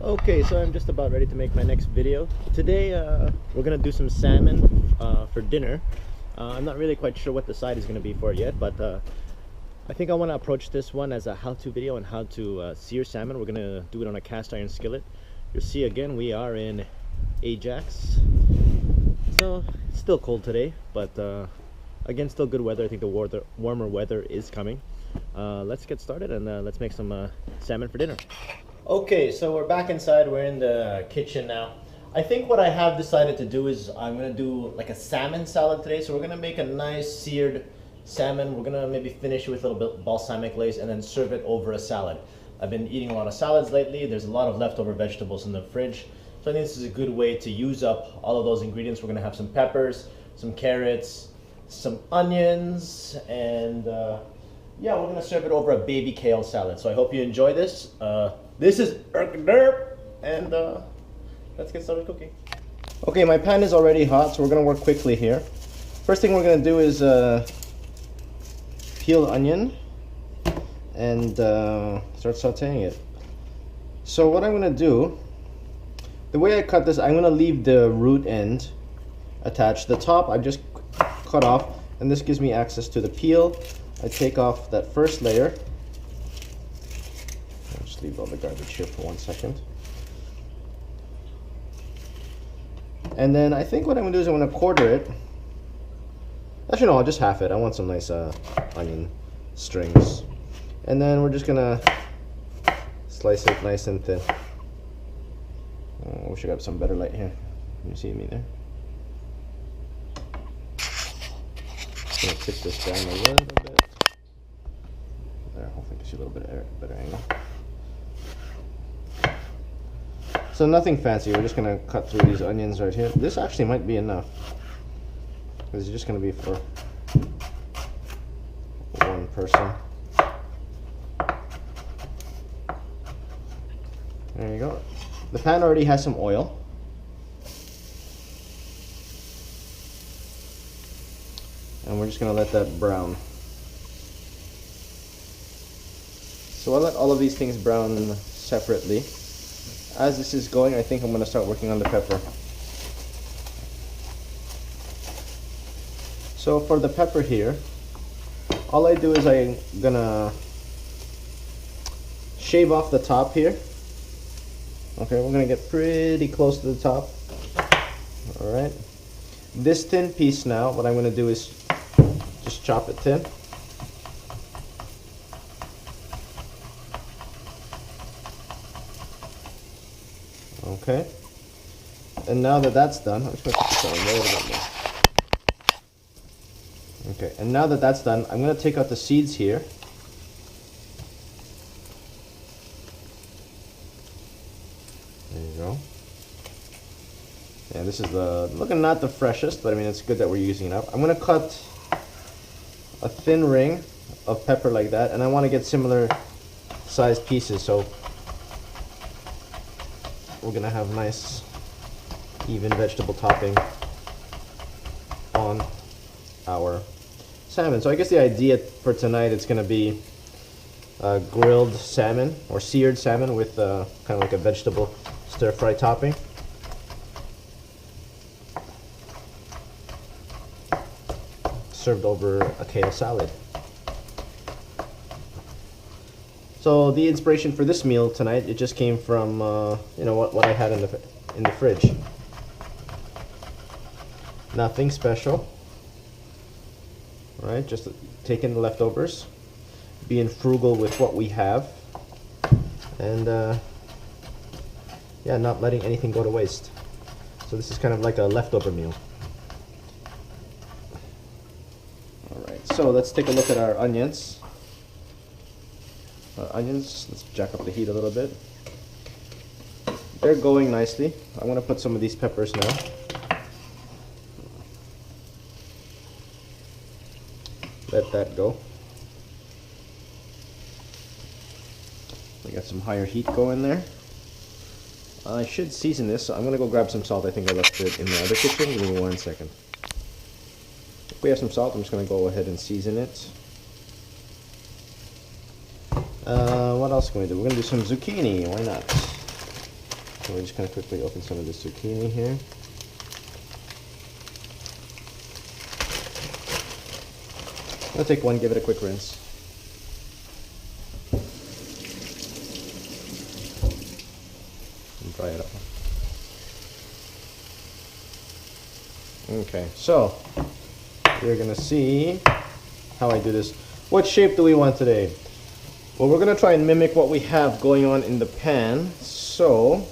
Okay, so I'm just about ready to make my next video. Today, we're gonna do some salmon for dinner. I'm not really quite sure what the side is gonna be for it yet, but I think I want to approach this one as a how-to video on how to sear salmon. We're gonna do it on a cast iron skillet. You'll see again, we are in Ajax, so it's still cold today, but again, still good weather. I think the warmer weather is coming. Let's get started and let's make some salmon for dinner. Okay, so we're back inside. We're in the kitchen now. I think what I have decided to do is I'm gonna do like a salmon salad today. So we're gonna make a nice seared salmon. We're gonna maybe finish it with a little bit balsamic glaze and then serve it over a salad. I've been eating a lot of salads lately. There's a lot of leftover vegetables in the fridge. So I think this is a good way to use up all of those ingredients. We're gonna have some peppers, some carrots, some onions, and yeah, we're gonna serve it over a baby kale salad. So I hope you enjoy this. This is Derp, and let's get started cooking. Okay, my pan is already hot, so we're gonna work quickly here. First thing we're gonna do is peel onion and start sauteing it. So what I'm gonna do, the way I cut this, I'm gonna leave the root end attached. The top I just cut off, and this gives me access to the peel. I take off that first layer. I'll just leave all the garbage here for 1 second. And then I think what I'm gonna do is I'm gonna quarter it. Actually no, I'll just half it. I want some nice onion strings. And then we're just gonna slice it nice and thin. I wish I got some better light here. Can you see me there? Just gonna tip this down a little bit. There, hopefully I can see a little bit better angle. So nothing fancy, we're just gonna cut through these onions right here. This actually might be enough, because it's just gonna be for one person. There you go. The pan already has some oil. And we're just gonna let that brown. So I'll let all of these things brown separately. As this is going, I think I'm going to start working on the pepper. So for the pepper here, all I do is I'm going to shave off the top here. Okay, we're going to get pretty close to the top. Alright. This thin piece now, what I'm going to do is just chop it thin. Okay, and now that that's done, I'm just going to put this on a little bit more. Okay, and now that that's done, I'm going to take out the seeds here. There you go. Yeah, this is looking not the freshest, but I mean it's good that we're using it up. I'm going to cut a thin ring of pepper like that, and I want to get similar sized pieces, so we're gonna have nice even vegetable topping on our salmon. So I guess the idea for tonight, it's gonna be grilled salmon or seared salmon with kind of like a vegetable stir-fry topping. Served over a kale salad. So the inspiration for this meal tonight, it just came from you know what I had in the fridge. Nothing special, right? Just taking the leftovers, being frugal with what we have, and yeah, not letting anything go to waste. So this is kind of like a leftover meal. All right, so let's take a look at our onions. Let's jack up the heat a little bit. They're going nicely. I'm going to put some of these peppers now. Let that go. We got some higher heat going there. I should season this, so I'm going to go grab some salt. I think I left it in the other kitchen. Give me 1 second. If we have some salt, I'm just going to go ahead and season it. What else can we do? We're going to do some zucchini. Why not? So we're just going to quickly open some of the zucchini here. I'll take one, give it a quick rinse. And dry it up. Okay, so you're gonna see how I do this. What shape do we want today? Well, we're gonna try and mimic what we have going on in the pan. So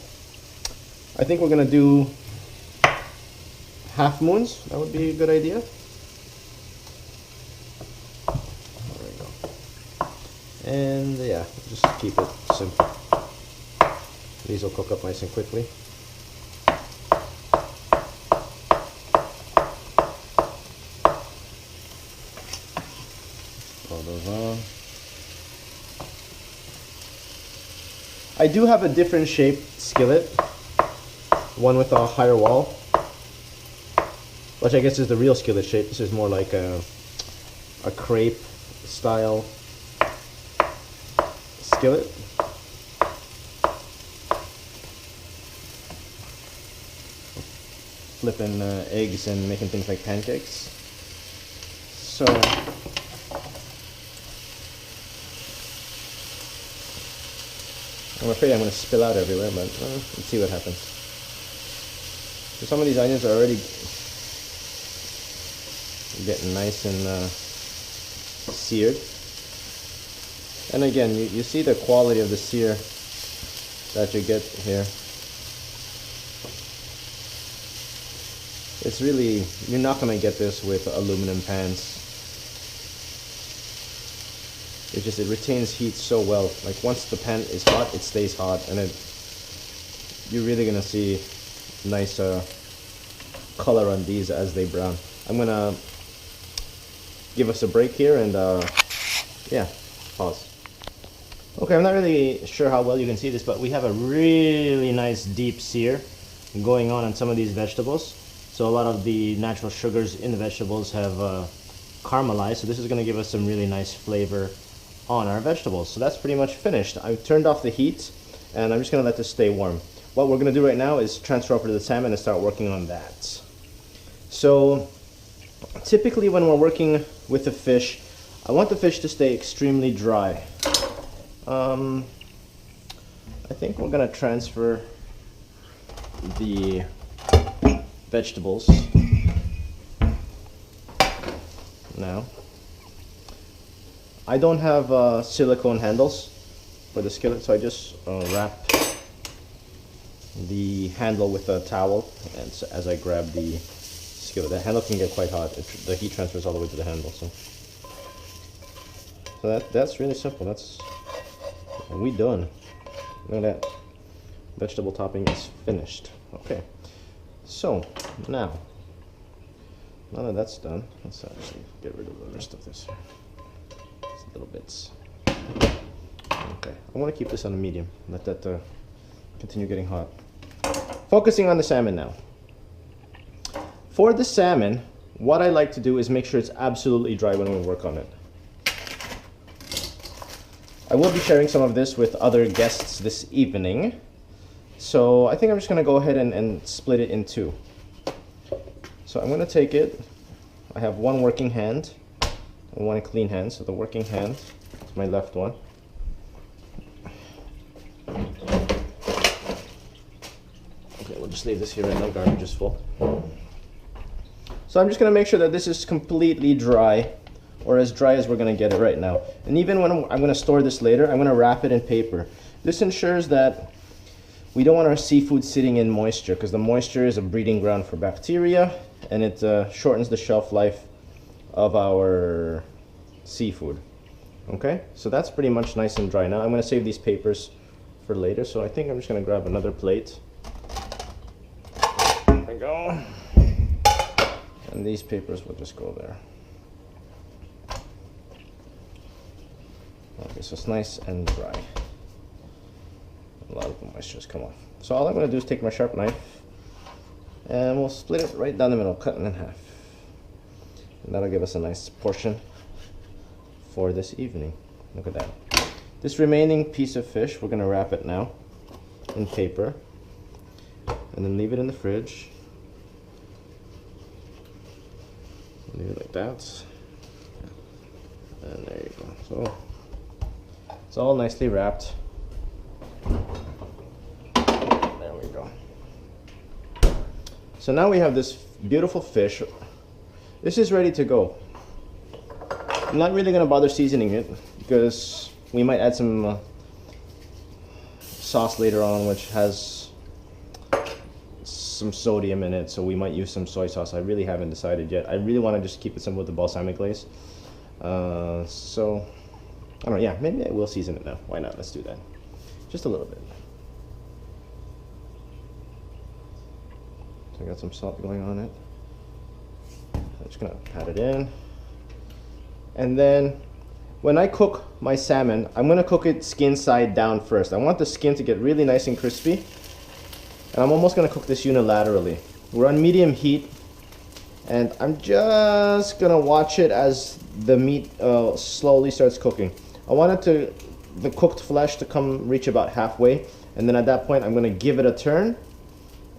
I think we're gonna do half moons. That would be a good idea. There we go. And yeah, just keep it simple. These will cook up nice and quickly. Throw those on. I do have a different shaped skillet, one with a higher wall, which I guess is the real skillet shape. This is more like a crepe style skillet. Flipping eggs and making things like pancakes. So I'm afraid I'm going to spill out everywhere, but let's see what happens. So some of these onions are already getting nice and seared. And again, you see the quality of the sear that you get here. It's really, you're not going to get this with aluminum pans. It retains heat so well. Like once the pan is hot, it stays hot, and you're really gonna see nice color on these as they brown. I'm gonna give us a break here and yeah, pause. Okay, I'm not really sure how well you can see this, but we have a really nice deep sear going on some of these vegetables. So a lot of the natural sugars in the vegetables have caramelized, so this is gonna give us some really nice flavor on our vegetables. So that's pretty much finished. I've turned off the heat and I'm just going to let this stay warm. What we're going to do right now is transfer over to the salmon and start working on that. So typically when we're working with the fish, I want the fish to stay extremely dry. I think we're going to transfer the vegetables now. I don't have silicone handles for the skillet, so I just wrap the handle with a towel, and so as I grab the skillet, the handle can get quite hot. The heat transfers all the way to the handle. So that's really simple. We done. Look at that. Vegetable topping is finished. Okay. So now that that's done, let's actually get rid of the rest of this here. Little bits. Okay, I want to keep this on a medium. Let that continue getting hot. Focusing on the salmon now. For the salmon, what I like to do is make sure it's absolutely dry when we work on it. I will be sharing some of this with other guests this evening, so I think I'm just going to go ahead and split it in two. So I'm going to take it. I have one working hand and one clean hand, so the working hand is my left one. Okay, we'll just leave this here right now, garbage is full. So I'm just going to make sure that this is completely dry, or as dry as we're going to get it right now. And even when I'm going to store this later, I'm going to wrap it in paper. This ensures that we don't want our seafood sitting in moisture, because the moisture is a breeding ground for bacteria, and it shortens the shelf life of our seafood. Okay, so that's pretty much nice and dry. Now I'm going to save these papers for later, so I think I'm just going to grab another plate. There we go. And these papers will just go there. Okay, so it's nice and dry. A lot of the moisture has come off. So all I'm going to do is take my sharp knife and we'll split it right down the middle, cut it in half. And that'll give us a nice portion for this evening. Look at that. This remaining piece of fish, we're going to wrap it now in paper. and then leave it in the fridge. Leave it like that. And there you go. So it's all nicely wrapped. There we go. So now we have this beautiful fish. This is ready to go. I'm not really going to bother seasoning it because we might add some sauce later on, which has some sodium in it, so we might use some soy sauce. I really haven't decided yet. I really want to just keep it simple with the balsamic glaze. So I don't know, yeah, maybe I will season it now. Why not? Let's do that. Just a little bit. So I got some salt going on it. I'm just gonna pat it in. And then when I cook my salmon, I'm gonna cook it skin side down first. I want the skin to get really nice and crispy. And I'm almost gonna cook this unilaterally. We're on medium heat, and I'm just gonna watch it as the meat slowly starts cooking. I want it the cooked flesh to reach about halfway, and then at that point I'm gonna give it a turn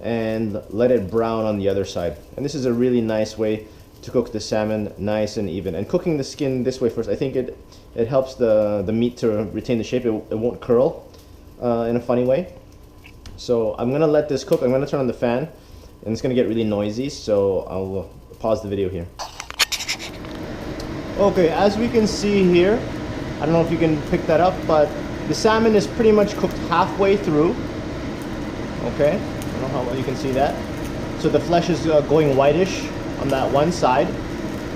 and let it brown on the other side. And this is a really nice way to cook the salmon, nice and even. And cooking the skin this way first, I think it helps the meat to retain the shape. It won't curl in a funny way. So I'm gonna let this cook. I'm gonna turn on the fan, and it's gonna get really noisy, so I'll pause the video here. Okay, as we can see here, I don't know if you can pick that up, but the salmon is pretty much cooked halfway through. Okay, I don't know how well you can see that. So the flesh is going whitish on that one side,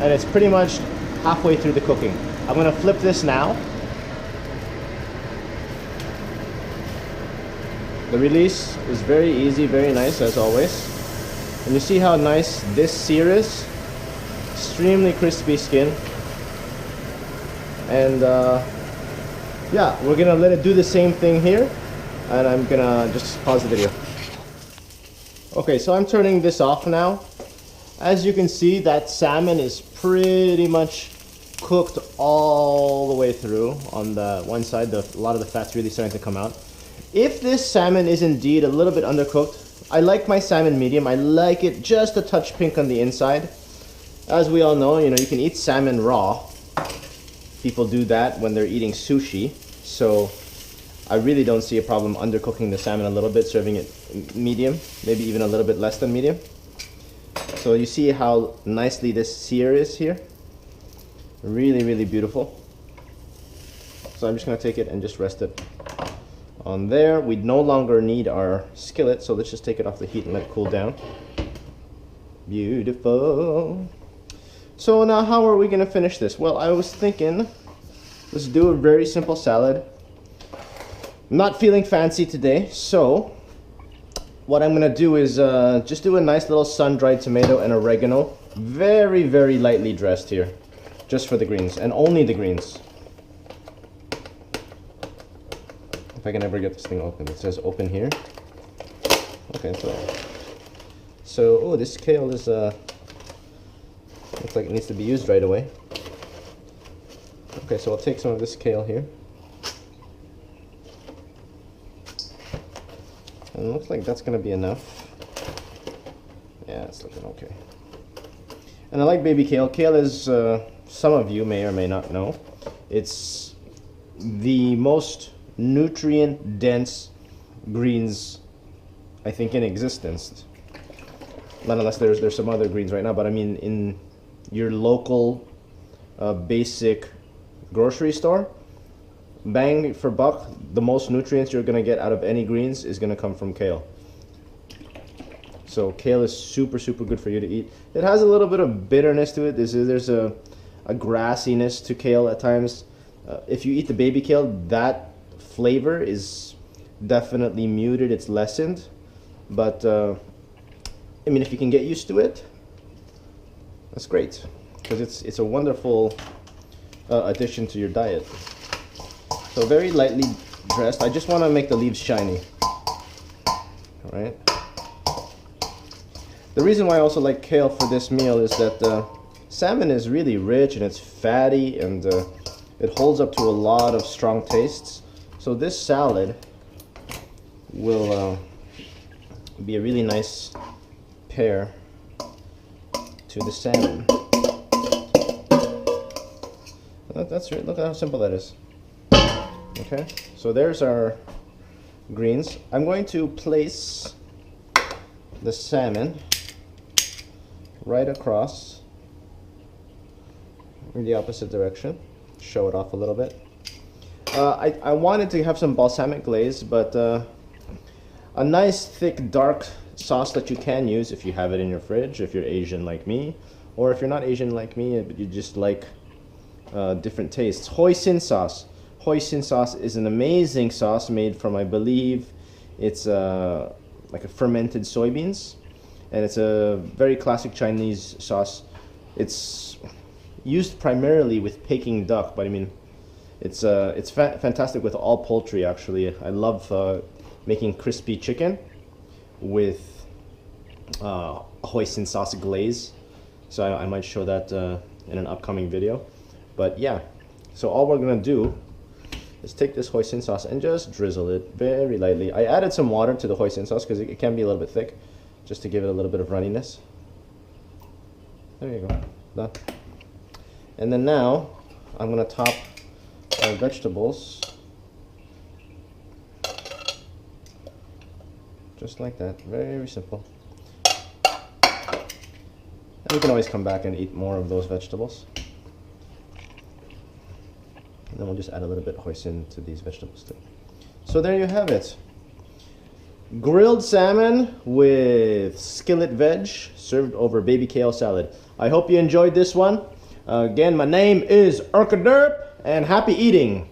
and it's pretty much halfway through the cooking. I'm gonna flip this now. The release is very easy, very nice as always. And you see how nice this sear is? Extremely crispy skin. And yeah, we're gonna let it do the same thing here. And I'm gonna just pause the video. Okay, so I'm turning this off now. As you can see, that salmon is pretty much cooked all the way through. On the one side, a lot of the fat's really starting to come out. If this salmon is indeed a little bit undercooked, I like my salmon medium. I like it just a touch pink on the inside. As we all know, you can eat salmon raw. People do that when they're eating sushi. So I really don't see a problem undercooking the salmon a little bit, serving it medium, maybe even a little bit less than medium. So you see how nicely this sear is here? Really, really beautiful. So I'm just gonna take it and just rest it on there. We no longer need our skillet, so let's just take it off the heat and let it cool down. Beautiful. So now how are we gonna finish this? Well, I was thinking, let's do a very simple salad. I'm not feeling fancy today, so what I'm gonna do is just do a nice little sun-dried tomato and oregano, very, very lightly dressed here, just for the greens, and only the greens. If I can ever get this thing open. It says open here. Okay, so oh, this kale is looks like it needs to be used right away. Okay, so I'll take some of this kale here. And it looks like that's gonna be enough. Yeah, it's looking okay. And I like baby kale. Kale is, some of you may or may not know, it's the most nutrient dense greens I think in existence. Not unless there's some other greens right now, but I mean in your local basic grocery store, bang for buck, the most nutrients you're gonna get out of any greens is gonna come from kale. So kale is super, super good for you to eat. It has a little bit of bitterness to it. There's a grassiness to kale at times. If you eat the baby kale, that flavor is definitely muted, it's lessened. But I mean, if you can get used to it, that's great, because it's a wonderful addition to your diet. So very lightly dressed. I just want to make the leaves shiny. All right. The reason why I also like kale for this meal is that salmon is really rich and it's fatty, and it holds up to a lot of strong tastes. So this salad will would be a really nice pair to the salmon. That's right. Look at how simple that is. Okay, so there's our greens. I'm going to place the salmon right across in the opposite direction. Show it off a little bit. I wanted to have some balsamic glaze, but a nice thick dark sauce that you can use if you have it in your fridge, if you're Asian like me, or if you're not Asian like me but you just like different tastes. Hoisin sauce. Hoisin sauce is an amazing sauce made from, I believe, it's like a fermented soybeans, and it's a very classic Chinese sauce. It's used primarily with Peking duck, but I mean, it's fantastic with all poultry. Actually, I love making crispy chicken with hoisin sauce glaze. So I might show that in an upcoming video. But yeah, so all we're gonna do is take this hoisin sauce and just drizzle it very lightly. I added some water to the hoisin sauce because it can be a little bit thick, just to give it a little bit of runniness. There you go. Done. And then now I'm gonna top our vegetables just like that. Very simple. And we can always come back and eat more of those vegetables. And then we'll just add a little bit of hoisin to these vegetables too. So there you have it. Grilled salmon with skillet veg served over baby kale salad. I hope you enjoyed this one. Again, my name is Urkaderp, and happy eating.